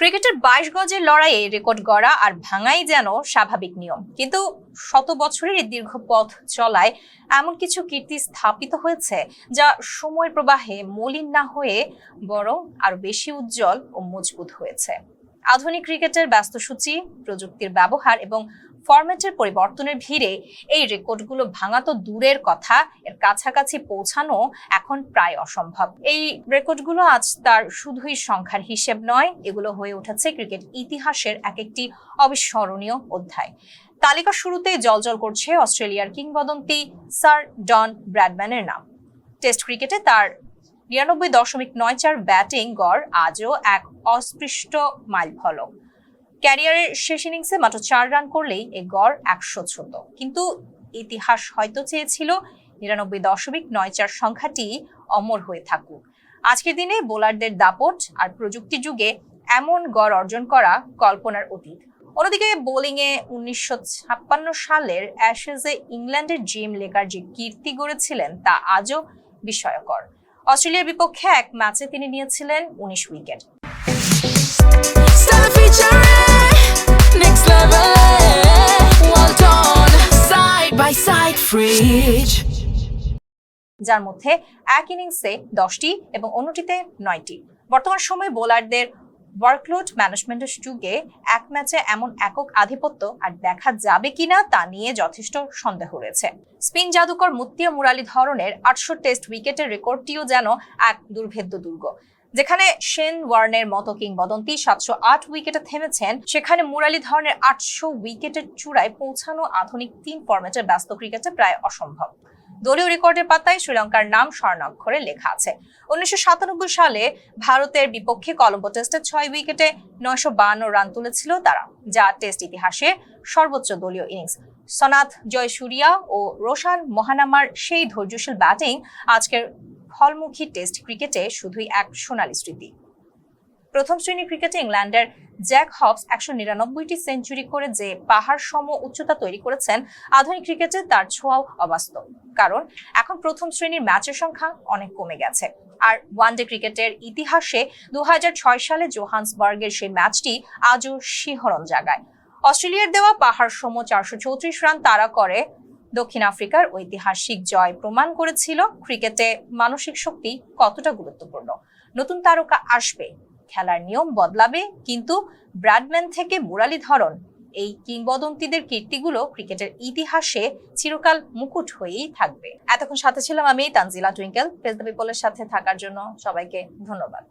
ক্রিকেটের 22 গজের লড়াইয়ে রেকর্ড গড়া আর ভাঙাই যেন স্বাভাবিক নিয়ম, কিন্তু শত বছরের এই দীর্ঘ পথ চলায় এমন কিছু কীর্তি স্থাপিত হয়েছে যা সময়ের প্রবাহে মলিন না হয়ে বরং আরো বেশি উজ্জ্বল ও মজবুত হয়েছে। আধুনিক ক্রিকেটের ব্যস্ত সূচি, প্রযুক্তির ব্যবহার এবং ফরম্যাটের পরিবর্তনের ভিড়ে এই রেকর্ডগুলো ভাঙা তো দূরের কথা, এর কাছাকাছি পৌঁছানো এখন প্রায় অসম্ভব। এই রেকর্ডগুলো আজ তার শুধুই সংখ্যার হিসেব নয়, এগুলো হয়ে উঠেছে ক্রিকেট ইতিহাসের এক একটি অবিস্মরণীয় অধ্যায়। তালিকা শুরুতেই জ্বলজ্বল করছে অস্ট্রেলিয়ার কিংবদন্তি স্যার ডন ব্র্যাডম্যানের নাম। টেস্ট ক্রিকেটে তার 99.94 ব্যাটিং গড় আজও এক অস্পৃষ্ট মাইলফলক। ক্যারিয়ারের শেষ ইনিংসে মাত্র 4 রান করলেই এ গড় 100 ছুঁত। কিন্তু ইতিহাস হয়তো চেয়েছিল 99.94 সংখ্যাটি অমর হয়ে থাকুক। আজকের দিনে বোলারদের দাপট আর প্রযুক্তি যুগে এমন গড় অর্জন করা কল্পনার অতীত। অন্যদিকে বোলিংয়ে 1956 সালের অ্যাশেজে ইংল্যান্ডের জিম লেকার যে কীর্তি গড়েছিলেন তা আজও বিস্ময়কর। অস্ট্রেলিয়ার বিপক্ষে এক ম্যাচে তিনি নিয়েছিলেন 19 উইকেট। যার মধ্যে এক ইনিংসে 10টি এবং অন্যটিতে 9টি। বর্তমান সময়ে বোলারদের ওয়ার্কলোড ম্যানেজমেন্টের যুগে এক ম্যাচে এমন একক আধিপত্য আর দেখা যাবে কিনা তা নিয়ে যথেষ্ট সন্দেহ রয়েছে। স্পিন জাদুকর মুত্তিয়া মুরালিধরনের 800 টেস্ট উইকেটের রেকর্ডটিও যেন এক দুর্ভেদ্য দুর্গ। যেখানে শেন ওয়ার্নের মতো কিংবদন্তি 708 উইকেটে থেমেছেন, সেখানে মুরালিধরনের 800 উইকেটের চূড়ায় পৌঁছানো আধুনিক 3 ফরম্যাটের ব্যস্ত ক্রিকেটে প্রায় অসম্ভব। দলীয় রেকর্ডের পাতায় শ্রীলঙ্কার নাম স্বর্ণাক্ষরে লেখা আছে। 1997 সালে ভারতের বিপক্ষে কলম্বো টেস্টে 6 উইকেটে 952 রান তুলেছিল তারা, যা টেস্ট ইতিহাসে সর্বোচ্চ দলীয় ইনিংস। সনাথ জয়সূরিয়া ও রোশান মহানামার সেই ধৈর্যশীল ব্যাটিং আজকের ফলমুখী টেস্ট ক্রিকেটে শুধুই এক সোনালী স্মৃতি। প্রথম শ্রেণীর ক্রিকেটে ইংল্যান্ডের জ্যাক হবস 199টি সেঞ্চুরি করে যে পাহাড় সম উচ্চতা তৈরি করেছেন, আধুনিক ক্রিকেটে তার ছোঁয়াও অবাস্তব। কারণ এখন প্রথম শ্রেণীর ম্যাচের সংখ্যা অনেক কমে গেছে। আর ওয়ানডে ক্রিকেটের ইতিহাসে 2006 সালে জোহান্সবার্গের সেই ম্যাচটি আজও শিহরণ জাগায়। অস্ট্রেলিয়ার দেওয়া পাহাড় সম 434 রান তাড়া করে দক্ষিণ আফ্রিকার ঐতিহাসিক জয় প্রমাণ করেছিল ক্রিকেটে মানসিক শক্তি কতটা গুরুত্বপূর্ণ। নতুন তারকা আসবে, খেলার নিয়ম বদলাবে, কিন্তু ব্র্যাডম্যান থেকে মুরালিধরন এই কিংবদন্তিদের কীর্তিগুলো ক্রিকেটের ইতিহাসে চিরকাল মুকুট হয়েই থাকবে। এতক্ষণ সাথে ছিলাম আমি তানজিলা টুইঙ্কেল। ফেস দ্য পিপলের সাথে থাকার জন্য সবাইকে ধন্যবাদ।